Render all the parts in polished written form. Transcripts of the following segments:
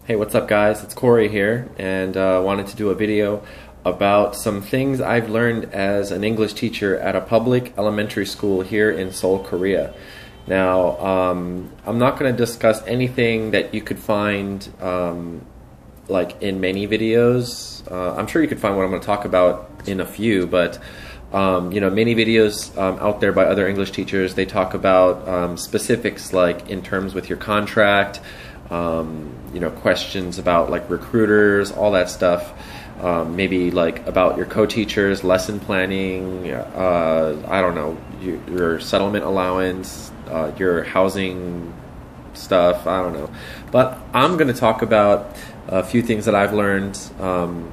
Hey, what's up guys? It's Corey here, and wanted to do a video about some things I've learned as an English teacher at a public elementary school here in Seoul, Korea. Now, I'm not going to discuss anything that you could find like in many videos. I'm sure you could find what I'm going to talk about in a few, but you know, many videos out there by other English teachers, they talk about specifics like in terms with your contract, you know, questions about like recruiters, all that stuff. Maybe like about your co-teachers, lesson planning, I don't know, your settlement allowance, your housing stuff, I don't know. But I'm going to talk about a few things that I've learned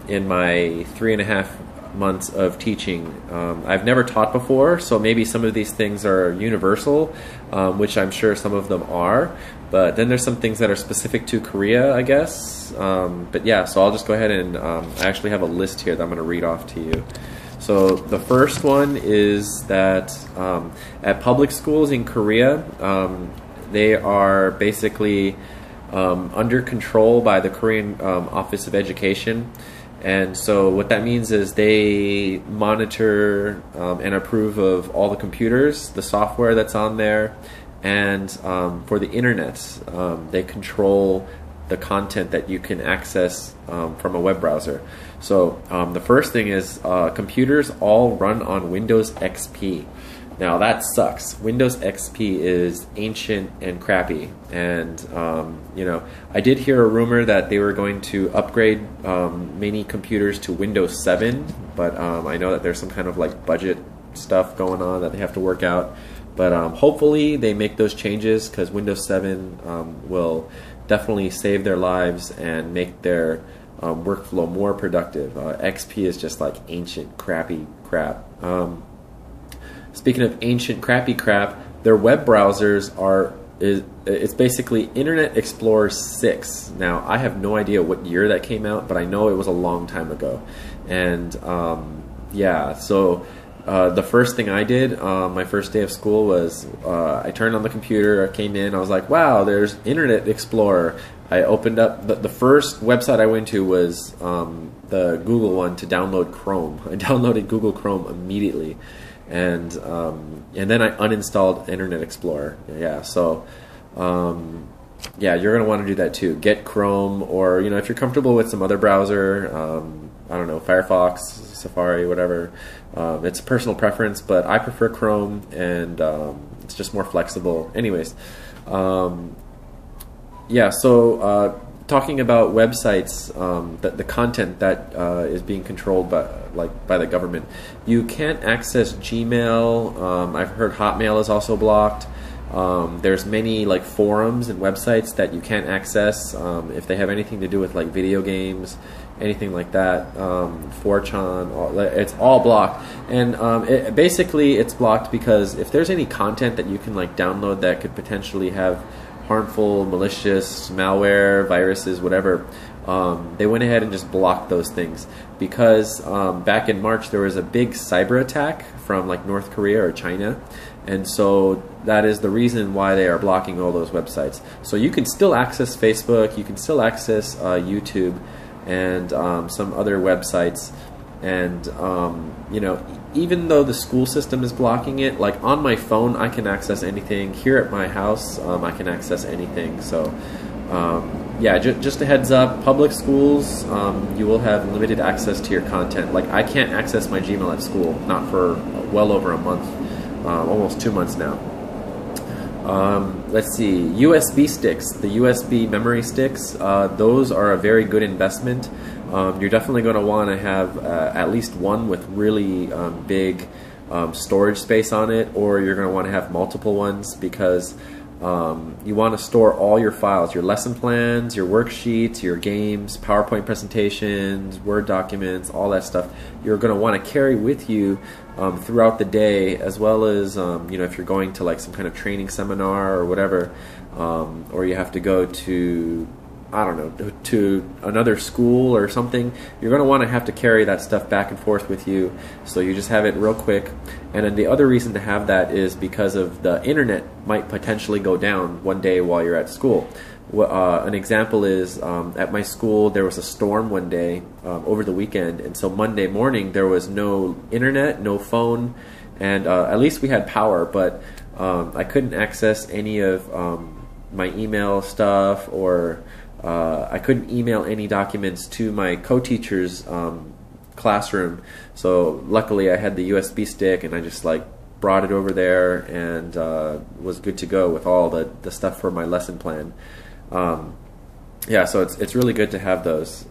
in my 3.5 months of teaching. I've never taught before, so maybe some of these things are universal, which I'm sure some of them are, but then there's some things that are specific to Korea, I guess. But yeah, so I'll just go ahead and I actually have a list here that I'm going to read off to you. So the first one is that at public schools in Korea, they are basically under control by the Korean Office of Education. And so what that means is they monitor and approve of all the computers, the software that's on there, and for the internet, they control the content that you can access from a web browser. So the first thing is computers all run on Windows XP. Now that sucks. Windows XP is ancient and crappy, and you know, I did hear a rumor that they were going to upgrade many computers to Windows 7, but I know that there's some kind of like budget stuff going on that they have to work out. But hopefully they make those changes, because Windows 7 will definitely save their lives and make their workflow more productive. XP is just like ancient crappy crap. Speaking of ancient crappy crap, their web browsers are it's basically Internet Explorer 6. Now, I have no idea what year that came out, but I know it was a long time ago. And yeah, so the first thing I did my first day of school was I turned on the computer, I came in, I was like, wow, there's Internet Explorer. I opened up, the first website I went to was the Google one to download Chrome. I downloaded Google Chrome immediately. And then I uninstalled Internet Explorer. Yeah, so yeah, you're gonna want to do that too. Get Chrome, or you know, if you're comfortable with some other browser, I don't know, Firefox, Safari, whatever. It's a personal preference, but I prefer Chrome, and it's just more flexible. Anyways, yeah. So talking about websites, the content that is being controlled by the government, you can't access Gmail. I've heard Hotmail is also blocked. There's many like forums and websites that you can't access if they have anything to do with like video games, anything like that. 4chan, it's all blocked, and basically it's blocked because if there's any content that you can like download that could potentially have harmful, malicious, malware, viruses, whatever, they went ahead and just blocked those things, because back in March there was a big cyber attack from like North Korea or China, and so that is the reason why they are blocking all those websites. So you can still access Facebook, you can still access YouTube and some other websites, and you know, even though the school system is blocking it, like on my phone I can access anything. Here at my house I can access anything. So yeah, just a heads up, public schools, you will have limited access to your content. Like I can't access my Gmail at school, not for well over a month, almost 2 months now. Let's see, USB sticks, the USB memory sticks, those are a very good investment. You're definitely going to want to have at least one with really big storage space on it, or you're going to want to have multiple ones, because you want to store all your files, your lesson plans, your worksheets, your games, PowerPoint presentations, Word documents, all that stuff. You're going to want to carry with you throughout the day, as well as you know, if you're going to like some kind of training seminar or whatever, or you have to go to, I don't know, to another school or something, you're going to want to have to carry that stuff back and forth with you, so you just have it real quick. And then the other reason to have that is because of the internet might potentially go down one day while you're at school. An example is at my school there was a storm one day over the weekend, and so Monday morning there was no internet, no phone, and at least we had power, but I couldn't access any of my email stuff, or I couldn't email any documents to my co-teacher's classroom. So luckily I had the USB stick, and I just like brought it over there and was good to go with all the stuff for my lesson plan. Yeah, so it's really good to have those.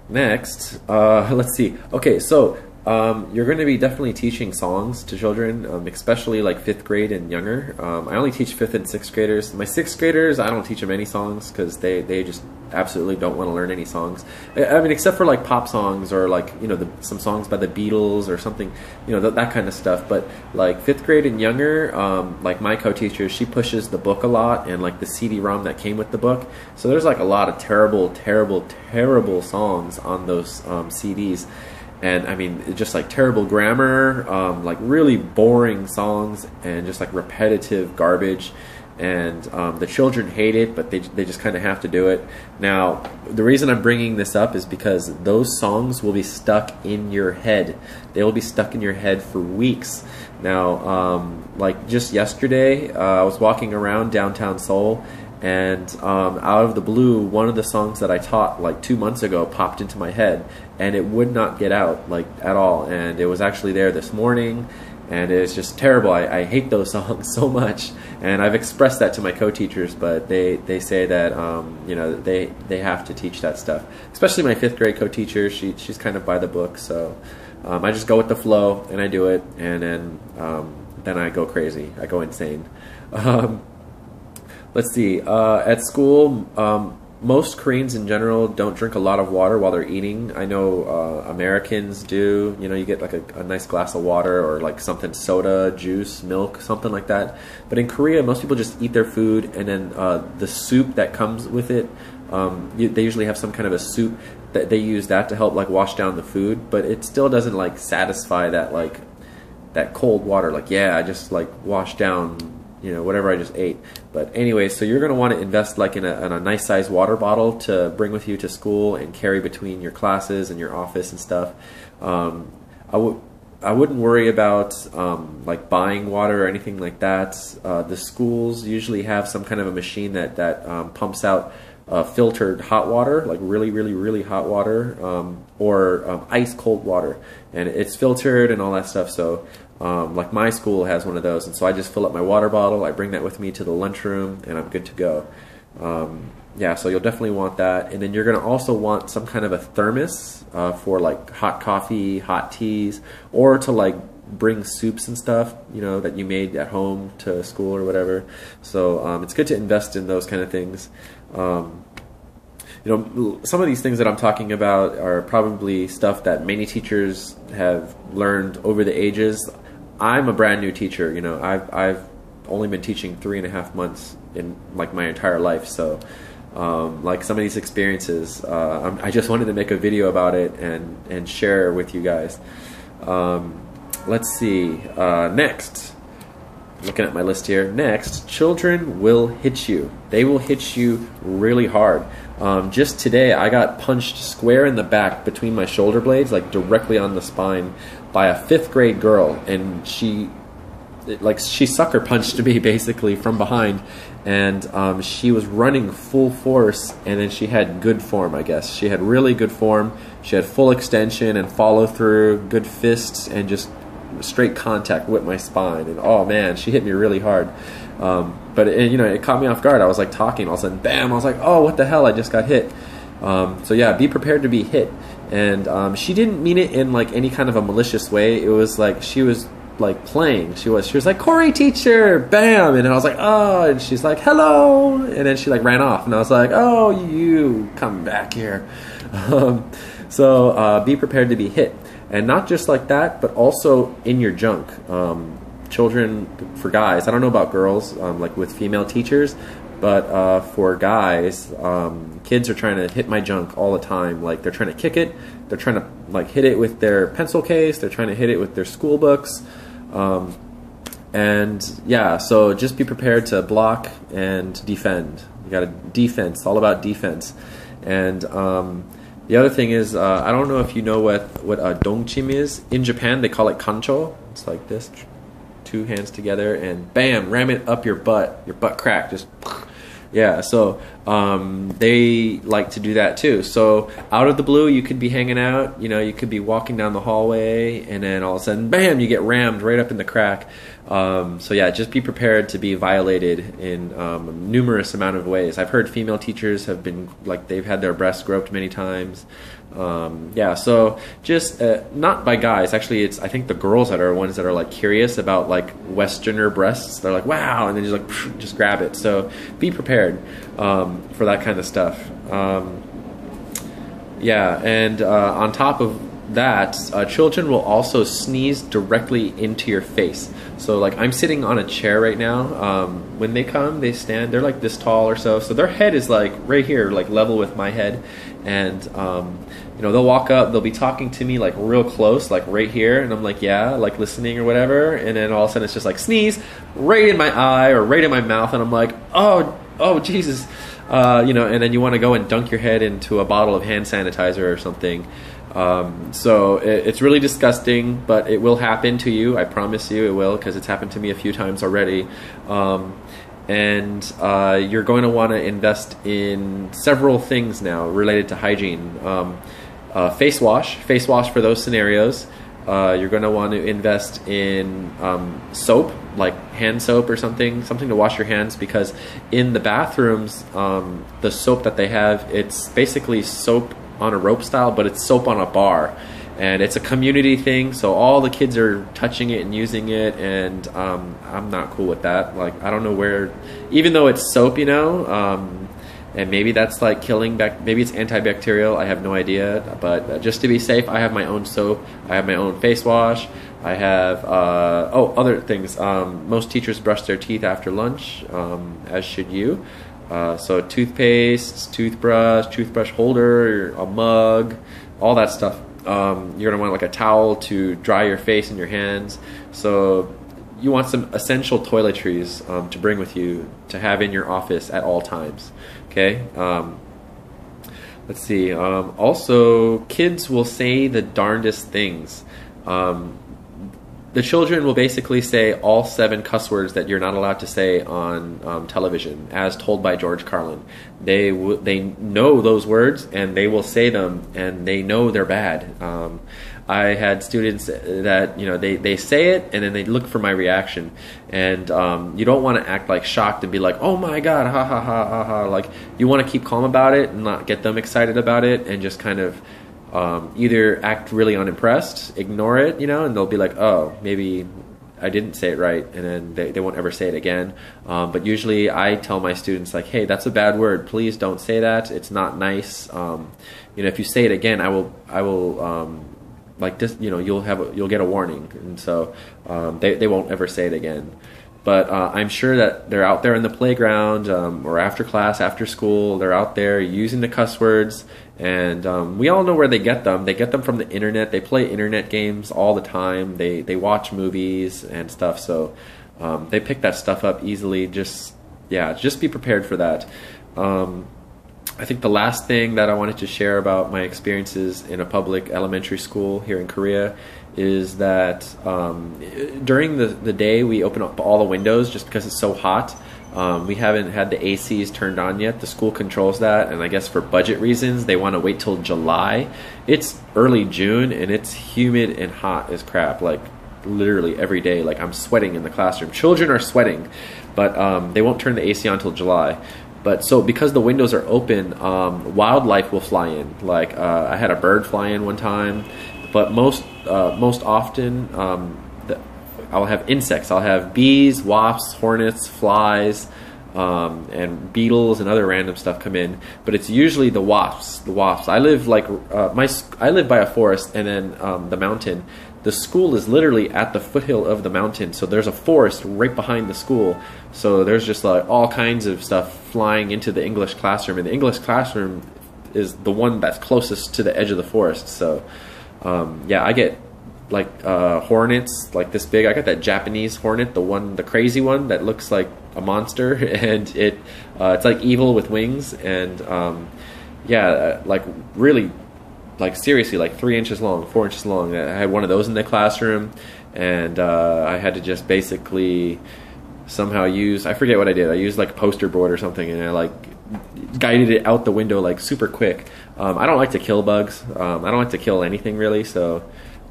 Next, let's see. Okay, so you're going to be definitely teaching songs to children, especially like 5th grade and younger. I only teach 5th and 6th graders. My 6th graders, I don't teach them any songs because they just absolutely don't want to learn any songs. I mean, except for like pop songs or like, you know, some songs by the Beatles or something, you know, that kind of stuff. But like 5th grade and younger, like my co-teacher, she pushes the book a lot and like the CD-ROM that came with the book. So there's like a lot of terrible songs on those CDs. And I mean, just like terrible grammar, like really boring songs, and just like repetitive garbage. And the children hate it, but they just kind of have to do it. Now, the reason I'm bringing this up is because those songs will be stuck in your head. They will be stuck in your head for weeks. Now, like just yesterday, I was walking around downtown Seoul, and out of the blue, one of the songs that I taught like 2 months ago popped into my head, and it would not get out like at all. And it was actually there this morning, and it's just terrible. I hate those songs so much, and I've expressed that to my co-teachers, but they say that you know, they have to teach that stuff. Especially my 5th grade co-teacher, she's kind of by the book, so I just go with the flow and I do it, and then I go crazy, I go insane. Let's see. At school, most Koreans in general don't drink a lot of water while they're eating. I know Americans do. You know, you get like a nice glass of water or like something, soda, juice, milk, something like that. But in Korea, most people just eat their food, and then the soup that comes with it, they usually have some kind of a soup that they use that to help like wash down the food. But it still doesn't like satisfy that like that cold water. Like, yeah, I just like washed down, you know, whatever I just ate. But anyway, so you're going to want to invest like in a nice size water bottle to bring with you to school and carry between your classes and your office and stuff. I wouldn't worry about like buying water or anything like that. The schools usually have some kind of a machine that pumps out filtered hot water, like really hot water, or ice cold water, and it's filtered and all that stuff. So like my school has one of those, and so I just fill up my water bottle, I bring that with me to the lunchroom, and I'm good to go. Yeah, so you'll definitely want that. And then you're going to also want some kind of a thermos for like hot coffee, hot teas, or to like bring soups and stuff, you know, that you made at home to school or whatever. So it's good to invest in those kind of things. You know, some of these things that I'm talking about are probably stuff that many teachers have learned over the ages. I'm a brand new teacher. You know, I've only been teaching 3.5 months in like my entire life. So like some of these experiences, I just wanted to make a video about it and share with you guys. Let's see. Next, looking at my list here. Next, children will hit you. They will hit you really hard. Just today, I got punched square in the back between my shoulder blades, like directly on the spine, by a 5th grade girl, and she sucker punched me basically from behind, and she was running full force, and then she had good form, I guess. She had really good form. She had full extension and follow through, good fists, and just straight contact with my spine. And oh man, she hit me really hard. But you know, it caught me off guard. I was like talking, all of a sudden, bam! I was like, oh, what the hell? I just got hit. So yeah, be prepared to be hit. And she didn't mean it in like any kind of a malicious way. It was like she was like playing. She was like, Corey teacher, bam! And I was like, oh, and she's like, hello, and then she like ran off, and I was like, oh, you come back here. So be prepared to be hit, and not just like that, but also in your junk. Children, for guys, I don't know about girls, like with female teachers, but for guys, kids are trying to hit my junk all the time. Like they're trying to kick it, they're trying to like hit it with their pencil case, they're trying to hit it with their school books, and yeah, so just be prepared to block and defend. You got a defense, all about defense. And the other thing is, I don't know if you know what dongchim is. In Japan, they call it kancho. It's like this, two hands together, and bam, ram it up your butt crack, just yeah. So they like to do that too. So out of the blue, you could be hanging out, you know, you could be walking down the hallway, and then all of a sudden, bam, you get rammed right up in the crack. So yeah, just be prepared to be violated in numerous amount of ways. I've heard female teachers have been, like, they've had their breasts groped many times. Yeah, so just not by guys. Actually, it's, I think the girls that are ones that are like curious about like Westerner breasts. They're like, wow, and then just like just grab it. So be prepared for that kind of stuff. Yeah, and on top of that, children will also sneeze directly into your face. So like I'm sitting on a chair right now. When they come, they stand, they're like this tall or so. So their head is like right here, like level with my head. And you know, they'll walk up, they'll be talking to me like real close, like right here. And I'm like, yeah, like listening or whatever. And then all of a sudden it's just like sneeze right in my eye or right in my mouth. And I'm like, oh, Jesus. You know, and then you want to go and dunk your head into a bottle of hand sanitizer or something. So it's really disgusting, but it will happen to you. I promise you it will, because it's happened to me a few times already. And you're going to want to invest in several things now related to hygiene. Face wash for those scenarios. You're going to want to invest in soap, like hand soap or something to wash your hands, because in the bathrooms, the soap that they have, it's basically soap on a rope style, but it's soap on a bar, and it's a community thing, so all the kids are touching it and using it, and I'm not cool with that. Like, I don't know where, even though it's soap, you know, and maybe that's like killing maybe it's antibacterial, I have no idea, but just to be safe, I have my own soap, I have my own face wash, I have other things. Most teachers brush their teeth after lunch, as should you. So toothpaste, toothbrush holder, a mug, all that stuff. You're gonna want like a towel to dry your face and your hands. So you want some essential toiletries to bring with you, to have in your office at all times. Okay. Let's see. Also, kids will say the darndest things. The children will basically say all 7 cuss words that you're not allowed to say on television, as told by George Carlin. They know those words, and they will say them, and they know they're bad. I had students that, you know, they say it, and then they look for my reaction. And you don't want to act like shocked and be like, oh my God, ha ha ha ha ha. Like, you want to keep calm about it and not get them excited about it, and just kind of either act really unimpressed, ignore it, you know, and they'll be like, oh, maybe I didn't say it right, and then they won't ever say it again. But usually I tell my students, like, hey, that's a bad word. Please don't say that. It's not nice. You know, if you say it again, I will like this, you know, you'll get a warning. And so they won't ever say it again. But I'm sure that they're out there in the playground or after class, after school. They're out there using the cuss words, and we all know where they get them. They get them from the internet. They play internet games all the time. They watch movies and stuff. So they pick that stuff up easily. Just be prepared for that. I think the last thing that I wanted to share about my experiences in a public elementary school here in Korea is that during the day we open up all the windows just because it's so hot. We haven't had the ACs turned on yet. The school controls that, and I guess for budget reasons they want to wait till July. It's early June and it's humid and hot as crap, like literally every day. Like, I'm sweating in the classroom. Children are sweating, but they won't turn the AC on until July. But so because the windows are open, wildlife will fly in. Like I had a bird fly in one time, but most often I'll have insects. I'll have bees, wasps, hornets, flies, and beetles and other random stuff come in. But it's usually the wasps. I live like I live by a forest, and then the mountain. The school is literally at the foothill of the mountain, so there's a forest right behind the school. So there's just like all kinds of stuff flying into the English classroom, and the English classroom is the one that's closest to the edge of the forest. So yeah, I get hornets like this big. I got that Japanese hornet, the crazy one that looks like a monster, and it's like evil with wings, and yeah, like really, like seriously, like 3 inches long, 4 inches long. I had one of those in the classroom, and I had to just basically somehow use, I forget what I did. I used like a poster board or something, and I like guided it out the window like super quick. I don't like to kill bugs. I don't like to kill anything really. So,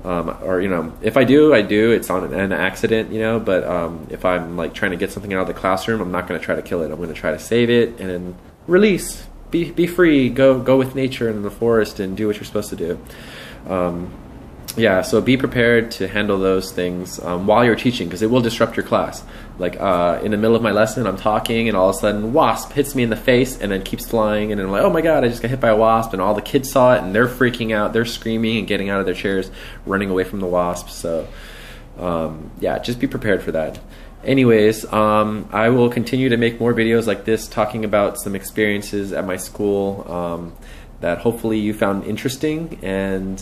or you know, if I do, it's on an accident, you know. But if I'm like trying to get something out of the classroom, I'm not going to try to kill it. I'm going to try to save it and then release. Be free. Go with nature in the forest and do what you're supposed to do. Yeah, so be prepared to handle those things while you're teaching, because it will disrupt your class. Like in the middle of my lesson, I'm talking, and all of a sudden, wasp hits me in the face, and then keeps flying, and I'm like, oh my god, I just got hit by a wasp, and all the kids saw it, and they're freaking out, they're screaming and getting out of their chairs, running away from the wasp. So yeah, just be prepared for that. Anyways, I will continue to make more videos like this, talking about some experiences at my school that hopefully you found interesting. And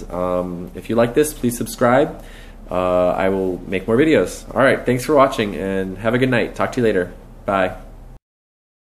if you like this, please subscribe. I will make more videos. All right, thanks for watching, and have a good night. Talk to you later. Bye.